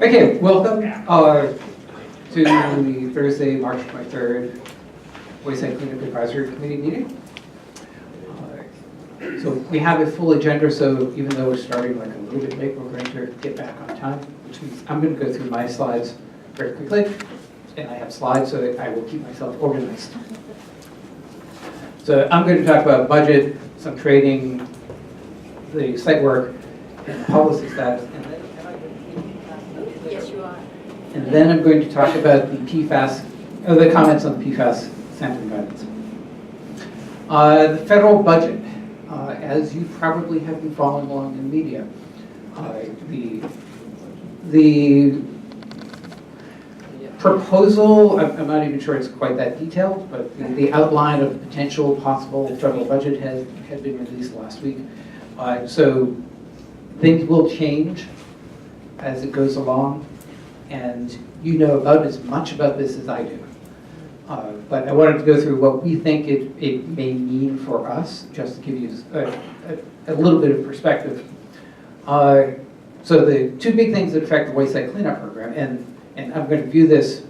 Okay, welcome to the Thursday, March 23rd Wayside Cleanup Advisory Committee meeting. So we have a full agenda, so even though we're starting like a little bit late, we're going to get back on time, which means I'm going to go through my slides very quickly, and I have slides so that I will keep myself organized. So I'm going to talk about budget, some trading, the site work, and policy status, and then Yes, you are. And then I'm going to talk about the PFAS, the comments on the PFAS sampling guidance. The federal budget, as you probably have been following along in the media, the proposal, I'm not even sure it's quite that detailed, but the outline of potential possible federal budget had been released last week. So things will change as it goes along, and you know about as much about this as I do. But I wanted to go through what we think it may mean for us, just to give you a little bit of perspective. So the two big things that affect the wayside cleanup program, and I'm going to view this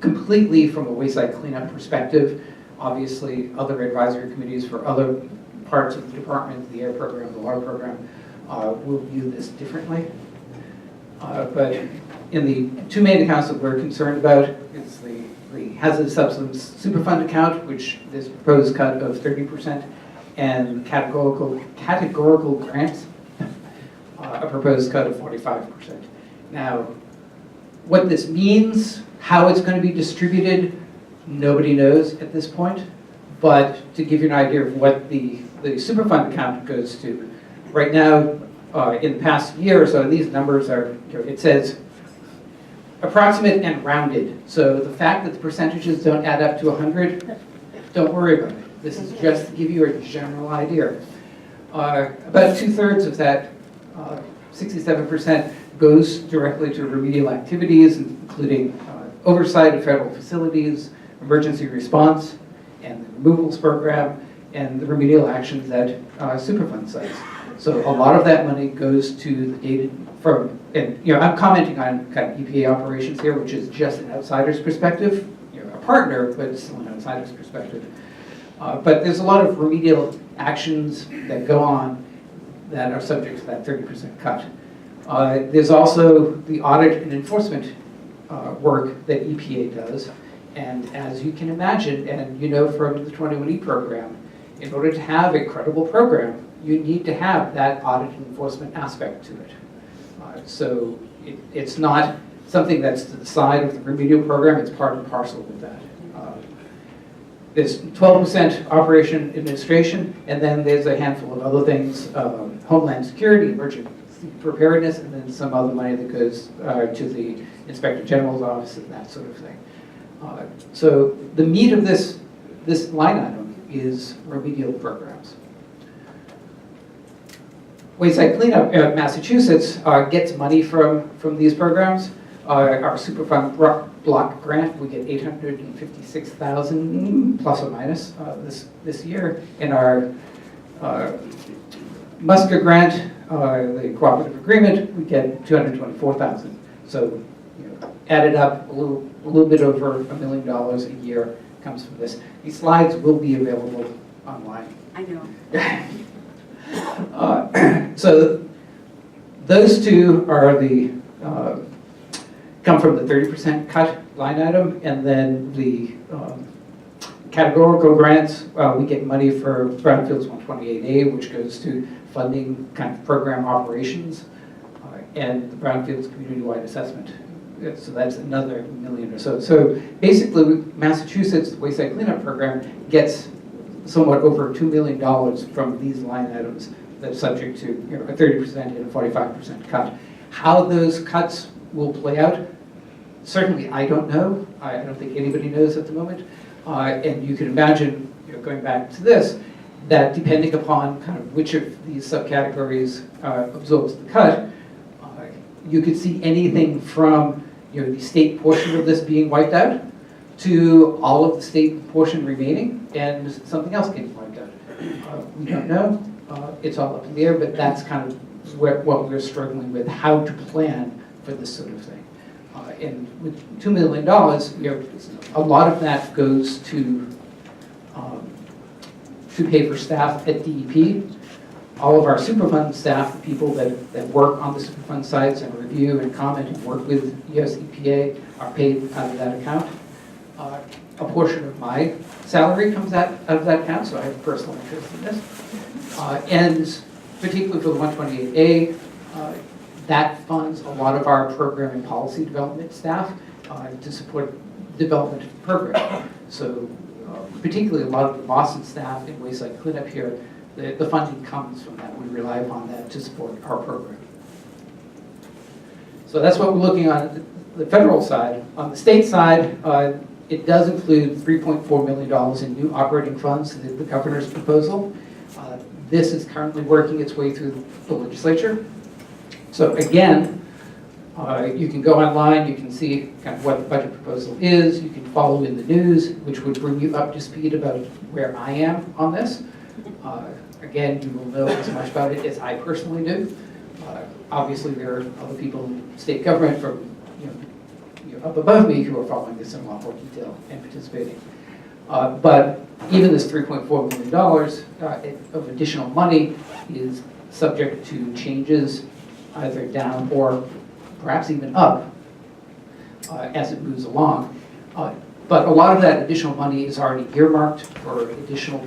completely from a wayside cleanup perspective. Obviously, other advisory committees for other parts of the department, the air program, the water program, will view this differently. But in the two main accounts that we're concerned about, it's the hazardous substance superfund account, which there's a proposed cut of 30%, and categorical grants, a proposed cut of 45%. Now, what this means, how it's going to be distributed, nobody knows at this point. But to give you an idea of what the superfund account goes to, right now, in the past year or so, these numbers are, it says approximate and rounded. So the fact that the percentages don't add up to 100, don't worry about it. This is just to give you a general idea. About 2/3 of that, 67%, goes directly to remedial activities, including oversight of federal facilities, emergency response, and the removals program, and the remedial actions at Superfund sites. So a lot of that money goes to the data from, and I'm commenting on kind of EPA operations here, which is just an outsider's perspective. You're a partner, but it's still an outsider's perspective. But there's a lot of remedial actions that go on that are subject to that 30% cut. There's also the audit and enforcement work that EPA does. And as you can imagine, and you know from the 21E program, in order to have a credible program, you need to have that audit and enforcement aspect to it. So it's not something that's to the side of the remedial program, it's part and parcel with that. There's 12% operation administration, and then there's a handful of other things, homeland security, emergency preparedness, and then some other money that goes to the Inspector General's office and that sort of thing. So the meat of this line item is remedial programs. Wayside Cleanup, Massachusetts gets money from these programs. Our Superfund block grant, we get $856,000 plus or minus this year. In our MuSCA grant, the cooperative agreement, we get $224,000. So added up, a little bit over $1 million a year comes from this. These slides will be available online. I know. So those two are the come from the 30% cut line item, and then the categorical grants, we get money for Brownfields 128A, which goes to funding kind of program operations, and the Brownfields community-wide assessment. So that's another $1 million or so. So basically, Massachusetts Wayside Cleanup Program gets somewhat over $2 million from these line items that's subject to a 30% and a 45% cut. How those cuts will play out, certainly I don't know. I don't think anybody knows at the moment. And you can imagine, going back to this, that depending upon kind of which of these subcategories absorbs the cut, you could see anything from the state portion of this being wiped out to all of the state portion remaining and something else getting wiped out. We don't know. It's all up in the air, but that's kind of what we're struggling with, how to plan for this sort of thing. And with $2 million, a lot of that goes to pay for staff at DEP. All of our Superfund staff, the people that work on the Superfund sites and review and comment and work with US EPA, are paid out of that account. A portion of my salary comes out of that account, so I have personal interest in this. And particularly for the 128A, that funds a lot of our program and policy development staff to support development of the program. So particularly a lot of the Boston staff in wayside cleanup here, the funding comes from that. We rely upon that to support our program. So that's what we're looking on the federal side. On the state side, it does include $3.4 million in new operating funds, the governor's proposal. This is currently working its way through the legislature. So again, you can go online, you can see kind of what the budget proposal is, you can follow in the news, which would bring you up to speed about where I am on this. Again, you will know as much about it as I personally do. Obviously, there are other people in state government from up above me who are following this in a lot more detail and participating. But even this $3.4 million of additional money is subject to changes either down or perhaps even up as it moves along. But a lot of that additional money is already earmarked for additional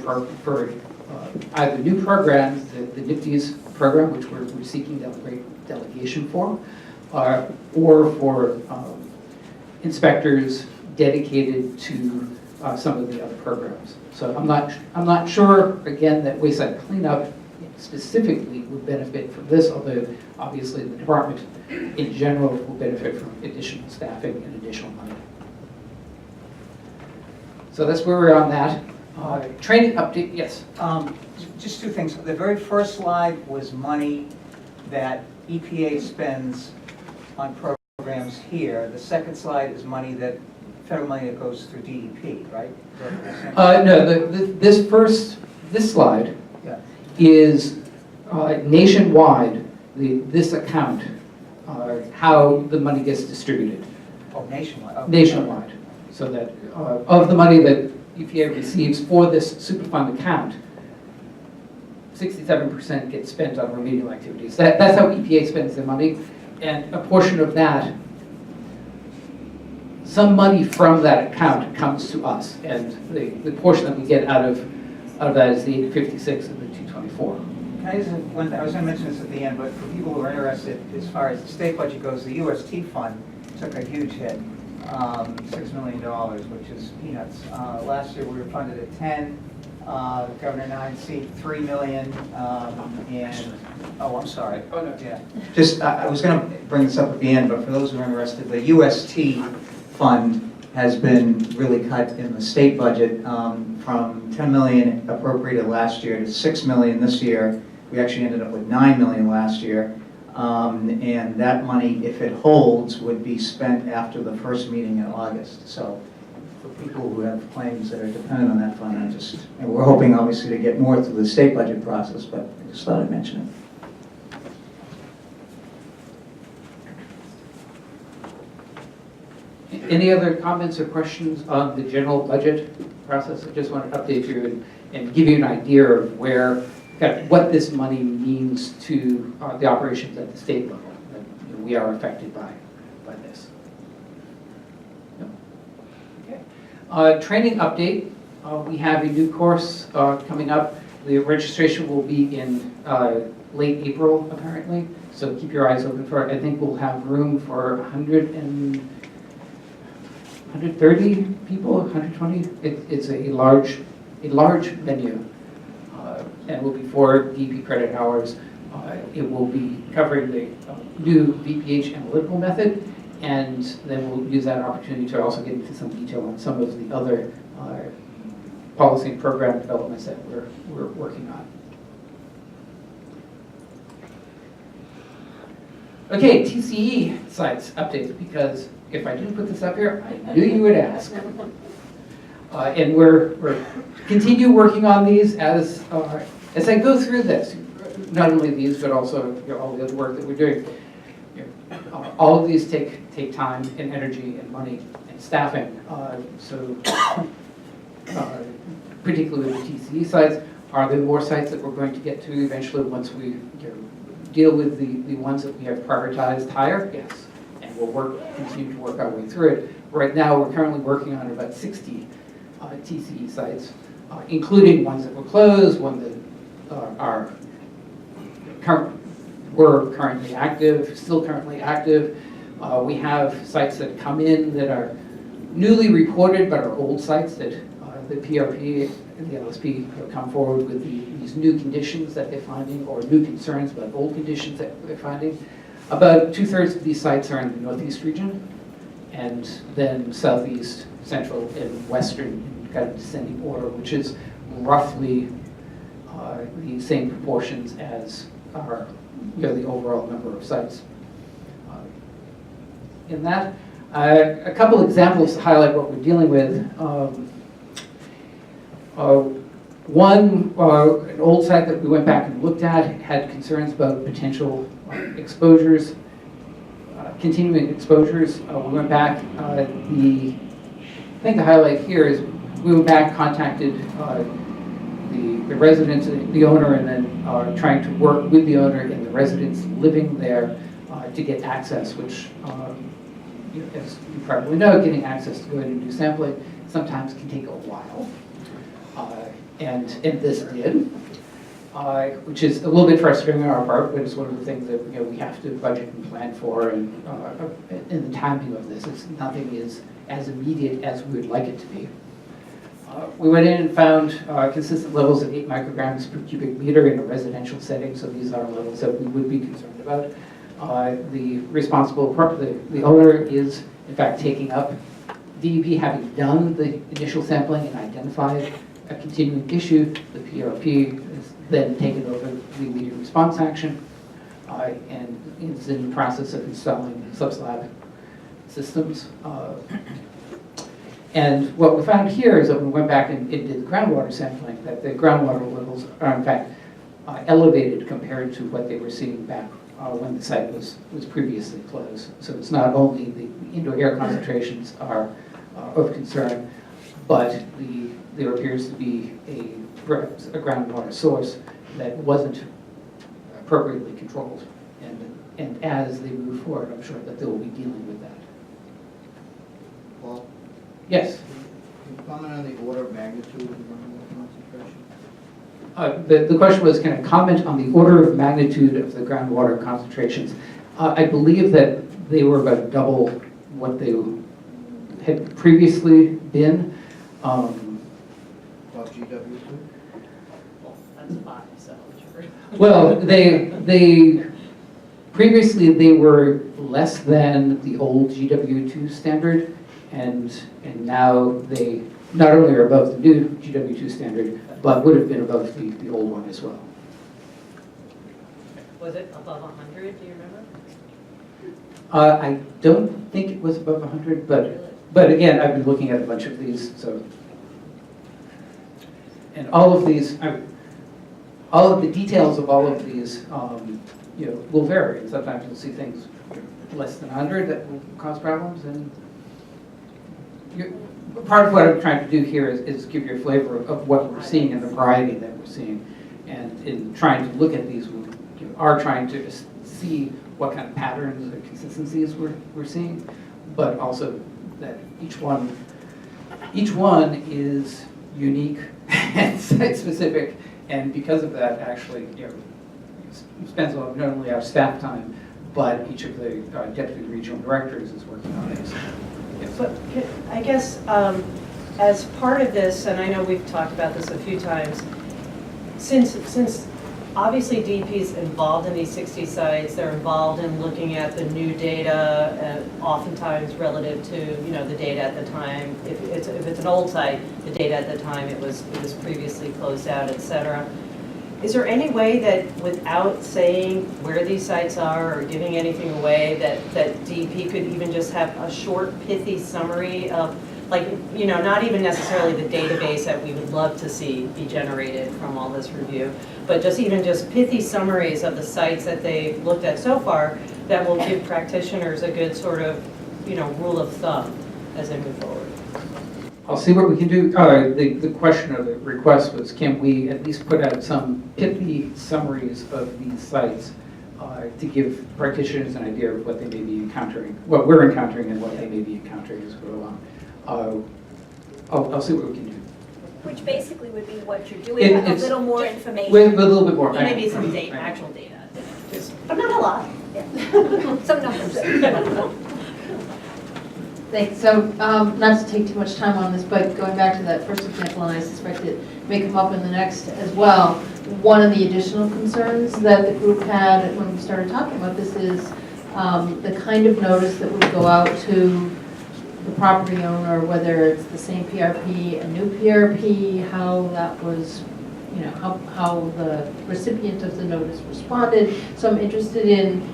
either new programs, the NIPTES program, which we're seeking delegation for, or for inspectors dedicated to some of the other programs. So I'm not sure, again, that wayside cleanup specifically would benefit from this, although obviously the department in general will benefit from additional staffing and additional money. So that's where we're on that. Training update, yes. Just two things. The very first slide was money that EPA spends on programs here. The second slide is money that federal money that goes through DEP, right? No, this slide Yeah. is nationwide, this account, how the money gets distributed. Oh, nationwide. Okay. Nationwide. So that of the money that EPA receives for this Superfund account, 67% gets spent on remedial activities. That's how EPA spends their money, and a portion of that, some money from that account comes to us, and the portion that we get out of that is the 856 and the 224. Can I just, I was going to mention this at the end, but for people who are interested, as far as the state budget goes, the UST fund took a huge hit, $6 million, which is peanuts. Last year we were funded at 10. Governor 9C, $3 million, and, oh, I'm sorry. Oh, no. Yeah. Just, I was going to bring this up at the end, but for those who are interested, the UST fund has been really cut in the state budget from $10 million appropriated last year to $6 million this year. We actually ended up with $9 million last year. And that money, if it holds, would be spent after the first meeting in August. So for people who have claims that are dependent on that fund, and we're hoping obviously to get more through the state budget process, but I just thought I'd mention it. Any other comments or questions on the general budget process? I just want to update you and give you an idea of what this money means to the operations at the state level. That we are affected by this. Yep. Okay. Training update. We have a new course coming up. The registration will be in late April, apparently. So keep your eyes open for it. I think we'll have room for 130 people, 120. It's a large venue, and will be 4 DP credit hours. It will be covering the new VPH analytical method, and then we'll use that opportunity to also get into some detail on some of the other policy and program developments that we're working on. Okay, TCE sites updates, because if I didn't put this up here, I knew you would ask. And we're continue working on these as I go through this. not only these, but also all the other work that we're doing. All of these take time and energy and money and staffing. Particularly the TCE sites, are there more sites that we're going to get to eventually once we deal with the ones that we have prioritized higher? Yes, and we'll continue to work our way through it. Right now, we're currently working on about 60 TCE sites, including ones that were closed, ones that were currently active, still currently active. We have sites that come in that are newly reported but are old sites that the PRP and the LSP have come forward with these new conditions that they're finding, or new concerns about old conditions that they're finding. About 2/3 of these sites are in the Northeast region, and then Southeast, Central, and Western in kind of descending order, which is roughly the same proportions as our, the overall number of sites. In that, a couple examples to highlight what we're dealing with. One, an old site that we went back and looked at had concerns about potential exposures, continuing exposures. We went back, I think the highlight here is we went back, contacted the residents, the owner, and then trying to work with the owner and the residents living there to get access, which, as you probably know, getting access to go in and do sampling sometimes can take a while. And this did, which is a little bit frustrating on our part, but it's one of the things that we have to budget and plan for, and in the timing of this, nothing is as immediate as we would like it to be. We went in and found consistent levels of 8 micrograms per cubic meter in a residential setting, so these are levels that we would be concerned about. The the owner is in fact taking up DEP, having done the initial sampling and identified a continuing issue. The PRP has then taken over the immediate response action and is in the process of installing subslab systems. And what we found here is that when we went back and did the groundwater sampling, that the groundwater levels are in fact elevated compared to what they were seeing back when the site was previously closed. So it's not only the indoor air concentrations are of concern, but there appears to be perhaps a groundwater source that wasn't appropriately controlled. And as they move forward, I'm sure that they will be dealing with that. Paul, Yes. can you comment on the order of magnitude of the groundwater concentration? The question was, can I comment on the order of magnitude of the groundwater concentrations? I believe that they were about double what they had previously been. About GW2? Well, that's 5, so sure. Well, they previously they were less than the old GW2 standard, and now they not only are above the new GW2 standard, but would have been above the old one as well. Was it above 100, do you remember? I don't think it was above 100, but again, I've been looking at a bunch of these, so. And all of these, all of the details of all of these, will vary. And sometimes you'll see things less than 100 that will cause problems. And part of what I'm trying to do here is give you a flavor of what we're seeing and the variety that we're seeing. And in trying to look at these, we are trying to see what kind of patterns or consistencies we're seeing, but also that each one is unique and site-specific, and because of that, actually, spends not only our staff time, but each of the deputy regional directors is working on it. So, yes. But I guess as part of this, and I know we've talked about this a few times, since obviously DEP is involved in these 60 sites, they're involved in looking at the new data, oftentimes relative to the data at the time. If it's an old site, the data at the time it was previously closed out, etc. Is there any way that without saying where these sites are or giving anything away that DEP could even just have a short, pithy summary of like, you know, not even necessarily the database that we would love to see be generated from all this review, but just even just pithy summaries of the sites that they've looked at so far that will give practitioners a good sort of, you know, rule of thumb as they move forward. I'll see what we can do. The question of the request was, can we at least put out some pithy summaries of these sites to give practitioners an idea of what they may be encountering, what we're encountering and what they may be encountering as we go along. I'll see what we can do. Which basically would be what you're doing, with a It's little more information. With a little bit more. Maybe some data, actual data, But not a lot. Yeah. Some numbers. Thanks. So, not to take too much time on this, but going back to that first example, and I suspect it may come up in the next as well, one of the additional concerns that the group had when we started talking about this is the kind of notice that would go out to the property owner, whether it's the same PRP, a new PRP, how that was, you know, how the recipient of the notice responded. So I'm interested in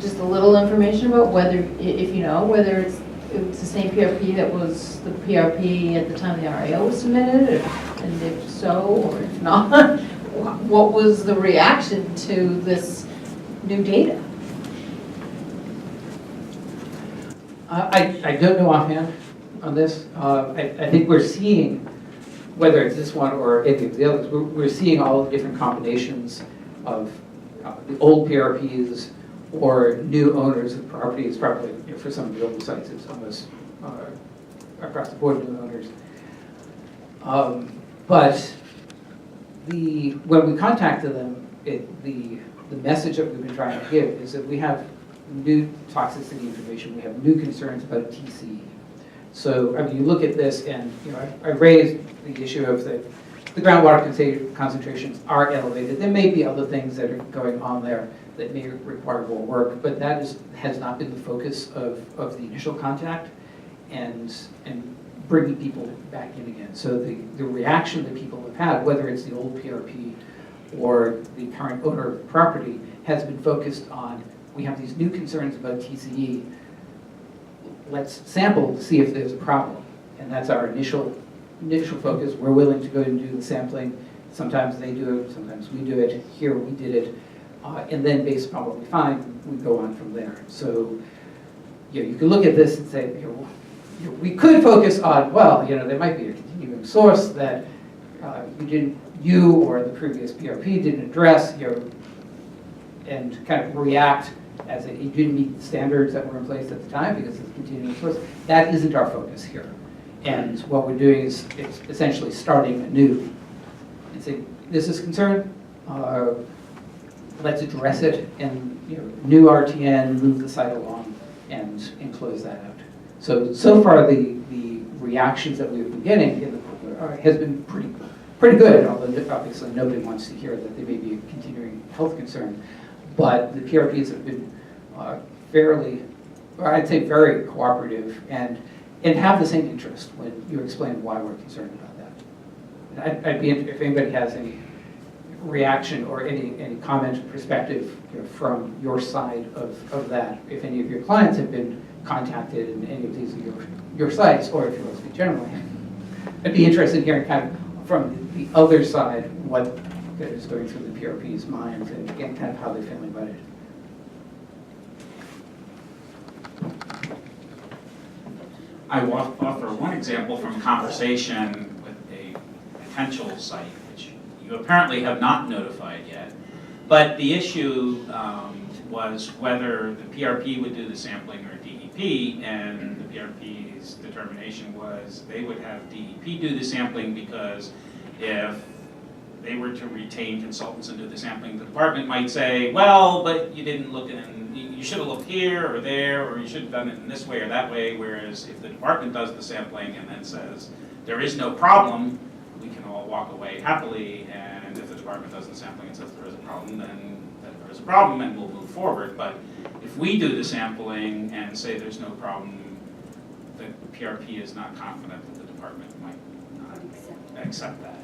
just a little information about whether, if you know, whether it's the same PRP that was the PRP at the time the RAO was submitted, and if so, or if not, what was the reaction to this new data? I don't know offhand on this. I think we're seeing, whether it's this one or any of the others, we're seeing all the different combinations of the old PRPs or new owners of properties. Probably, you know, for some of the old sites, it's almost across the board new owners. But when we contacted them, the message that we've been trying to give is that we have new toxicity information, we have new concerns about TCE. So, I mean, you look at this and, you know, I raised the issue of the groundwater concentrations are elevated. There may be other things that are going on there that may require more work, but that has not been the focus of the initial contact and bringing people back in again. So the reaction that people have had, whether it's the old PRP or the current owner of the property, has been focused on, we have these new concerns about TCE. Let's sample to see if there's a problem. And that's our initial focus. We're willing to go and do the sampling. Sometimes they do it, sometimes we do it. Here we did it. And then based upon what we find, we go on from there. So, you know, you can look at this and say, we could focus on, well, you know, there might be a continuing source that you or the previous PRP didn't address, you know, and kind of react as it didn't meet the standards that were in place at the time because it's a continuing source. That isn't our focus here. And what we're doing is it's essentially starting anew and saying, this is concerned, let's address it, and, you know, new RTN, move the site along and close that out. So far the reactions that we've been getting has been pretty good, although obviously nobody wants to hear that there may be a continuing health concern. But the PRPs have been fairly, or I'd say very cooperative and have the same interest when you explain why we're concerned about that. I'd be interested if anybody has any reaction or any comment or perspective, you know, from your side of that. If any of your clients have been contacted in any of these your sites, or if you want to speak generally, I'd be interested in hearing kind of from the other side what is going through the PRP's minds and again kind of how they're feeling about it. I will offer one example from a conversation with a potential site, which you apparently have not notified yet. But the issue was whether the PRP would do the sampling or DEP, and the PRP's determination was they would have DEP do the sampling because if they were to retain consultants and do the sampling, the department might say, well, but you didn't look in, you should have looked here or there, or you should have done it in this way or that way, whereas if the department does the sampling and then says, there is no problem, we can all walk away happily, and if the department does the sampling and says there is a problem, then there is a problem and we'll move forward. But if we do the sampling and say there's no problem, the PRP is not confident that the department might not accept that.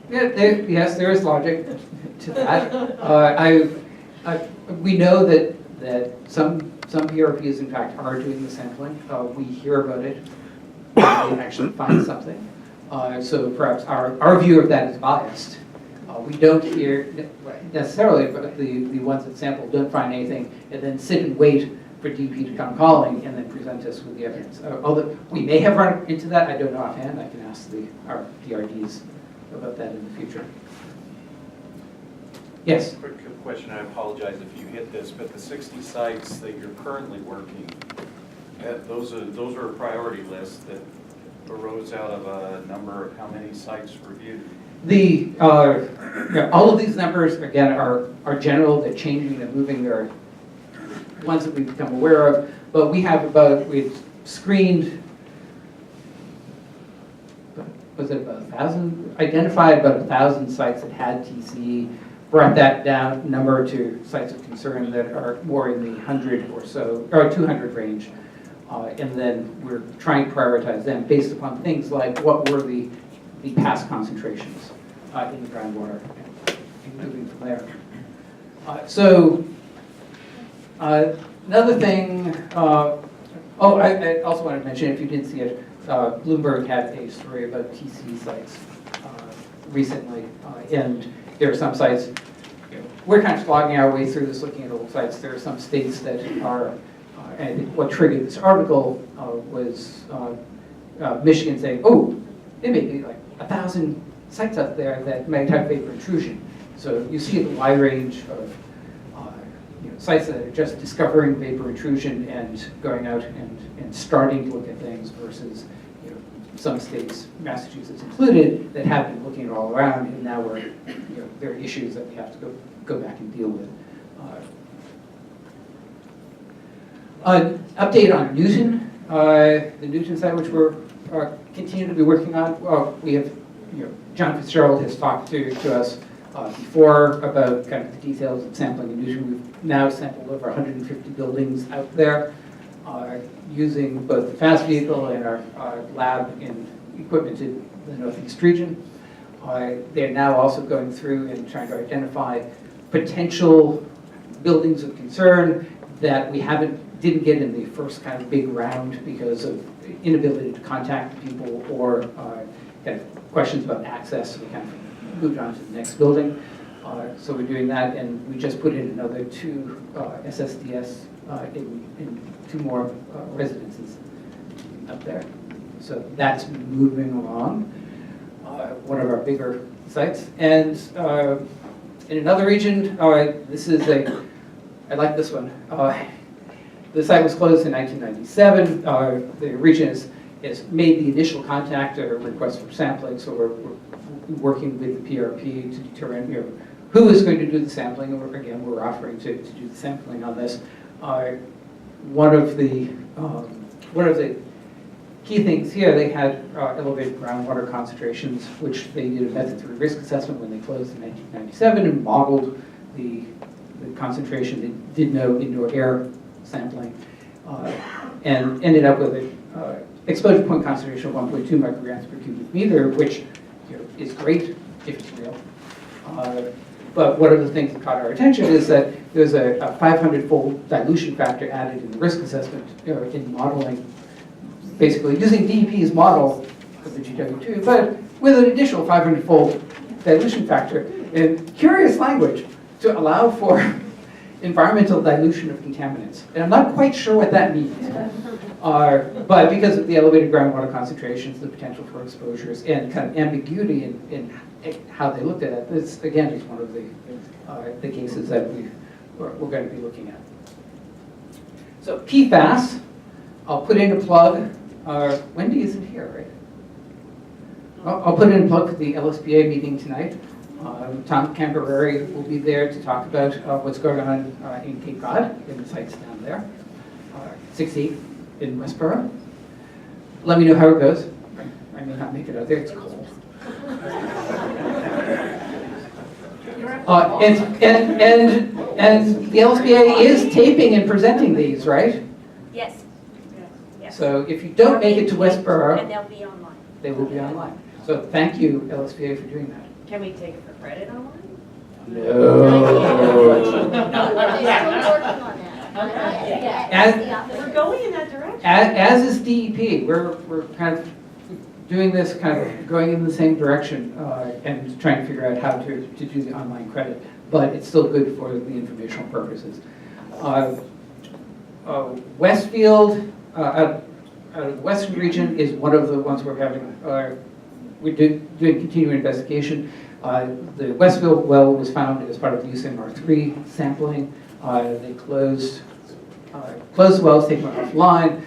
Yeah, yes, there is logic to that. We know that some Some PRPs, in fact, are doing the sampling. We hear about it when they actually find something. So perhaps our view of that is biased. We don't hear necessarily, but the ones that sample don't find anything and then sit and wait for DP to come calling and then present us with the evidence. Although we may have run into that, I don't know offhand. I can ask our PRDs about that in the future. Yes? Quick question, I apologize if you hit this, but the 60 sites that you're currently working at, those are a priority list that arose out of a number of how many sites reviewed? All of these numbers, again, are general. They're changing, they're moving. They're ones that we've become aware of. But we've screened, was it about 1,000? Identified about 1,000 sites that had TCE, brought that down number to sites of concern that are more in the 100 or so, or 200 range. And then we're trying to prioritize them based upon things like what were the past concentrations in the groundwater, and moving from there. Another thing, I also wanted to mention, if you didn't see it, Bloomberg had a story about TCE sites recently, and there are some sites, we're kind of slogging our way through this, looking at old sites. There are some states that are, and what triggered this article was Michigan saying, oh, there may be like 1,000 sites out there that might have vapor intrusion. So you see the wide range of sites that are just discovering vapor intrusion and going out and starting to look at things versus some states, Massachusetts included, that have been looking at all around, and now there are issues that we have to go back and deal with. Update on Newton, the Newton site, which we're continue to be working on. We have, John Fitzgerald has talked to us before about kind of the details of sampling in Newton. We've now sampled over 150 buildings out there using both the FAST vehicle and our lab and equipment in the Northeast region. They're now also going through and trying to identify potential buildings of concern that we didn't get in the first kind of big round because of inability to contact people or kind of questions about access. So we kind of moved on to the next building. So we're doing that, and we just put in another 2 SSDS in 2 more residences up there. So that's moving along, one of our bigger sites. And in another region, I like this one. The site was closed in 1997. The region has made the initial contact or request for sampling, so we're working with the PRP to determine who is going to do the sampling. And again, we're offering to do the sampling on this. One of the key things here, they had elevated groundwater concentrations, which they did a method through risk assessment when they closed in 1997 and modeled the concentration. They did no indoor air sampling and ended up with an exposure point concentration of 1.2 micrograms per cubic meter, which is great if it's real. But one of the things that caught our attention is that there's a 500-fold dilution factor added in the risk assessment in modeling, basically using DEP's model of the GW2, but with an additional 500-fold dilution factor and curious language to allow for environmental dilution of contaminants. And I'm not quite sure what that means. But because of the elevated groundwater concentrations, the potential for exposures, and kind of ambiguity in how they looked at it, this, again, is one of the cases that we're going to be looking at. So PFAS, I'll put in a plug. Wendy isn't here, right? I'll put in a plug for the LSPA meeting tonight. Tom Camperary will be there to talk about what's going on in Cape Cod, in the sites down there. 68 in Westboro. Let me know how it goes. I may not make it out there, it's cold. And the LSPA is taping and presenting these, right? Yes. Yes. So if you don't make it to And Westboro, they'll be online. they will be online. So thank you, LSPA, for doing that. Can we take it for credit online? No. They're still working on that. Yeah, As- that's the opposite. We're going in that direction. As is DEP, we're kind of doing this, kind of going in the same direction and trying to figure out how to do the online credit, but it's still good for the informational purposes. Westfield, out of the western region, is one of the ones we're having, we're doing continuing investigation. The Westfield well was found as part of the USMR3 sampling. They closed the wells, taken them offline.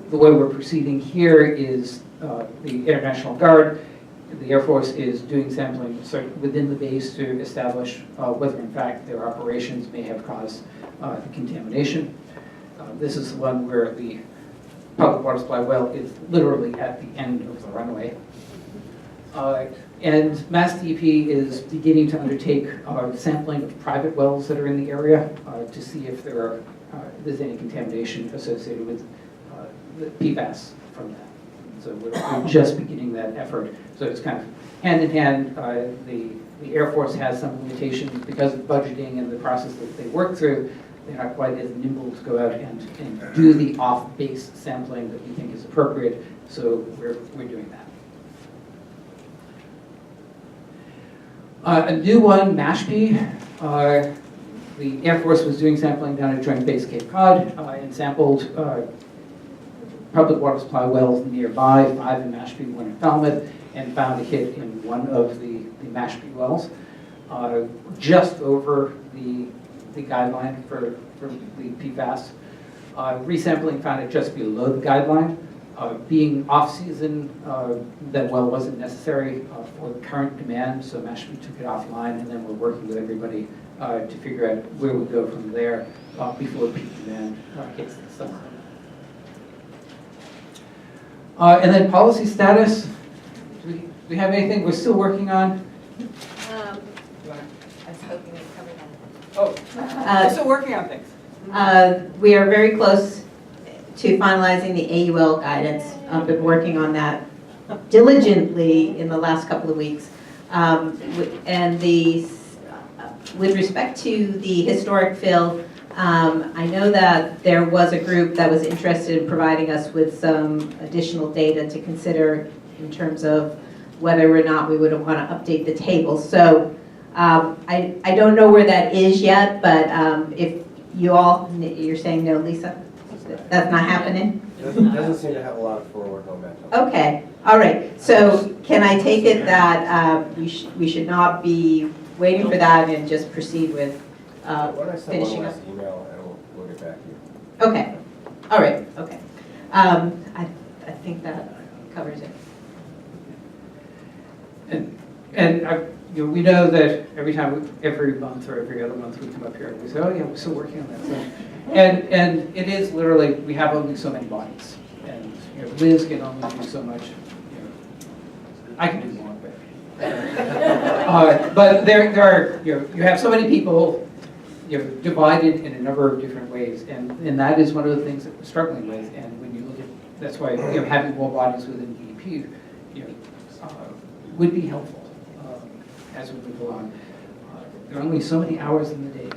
The way we're proceeding here is the International Guard, the Air Force is doing sampling within the base to establish whether in fact their operations may have caused the contamination. This is the one where the public water supply well is literally at the end of the runway. And MassDEP is beginning to undertake sampling of private wells that are in the area to see if there's any contamination associated with the PFAS from that. So we're just beginning that effort. So it's kind of hand in hand. The Air Force has some limitations because of budgeting and the process that they work through. They're not quite as nimble to go out and do the off-base sampling that we think is appropriate. So we're doing that. A new one, MassDEP. The Air Force was doing sampling down at Joint Base Cape Cod and sampled public water supply wells nearby, 5 in Mashpee, 1 in Falmouth, and found a hit in one of the Mashpee wells, just over the guideline for the PFAS. Resampling found it just below the guideline. Being off-season, that well wasn't necessary for the current demand, so Mashpee took it offline, and then we're working with everybody to figure out where we go from there before peak demand hits the summer. And then policy status, do we have anything we're still working on? I was hoping we'd cover that. Oh, still working on things. We are very close to finalizing the AUL guidance. I've been working on that diligently in the last couple of weeks. And with respect to the historic fill, I know that there was a group that was interested in providing us with some additional data to consider in terms of whether or not we would want to update the table. So I don't know where that is yet, but if you're saying no, Lisa? That's not happening? Doesn't seem to have a lot of forward momentum. Okay, all right. So can I take it that we should not be waiting for that and just proceed with Why don't I send finishing one up? last email and we'll get back to you. Okay, all right, okay. I think that covers it. And we know that every month or every other month we come up here and we say, oh yeah, we're still working on that. So, and it is literally, we have only so many bodies. And Liz can only do so much. I can do more, but there are, you have so many people divided in a number of different ways. And that is one of the things that we're struggling with. And when you look at, that's why having more bodies within DEP would be helpful as we move along. There are only so many hours in the day.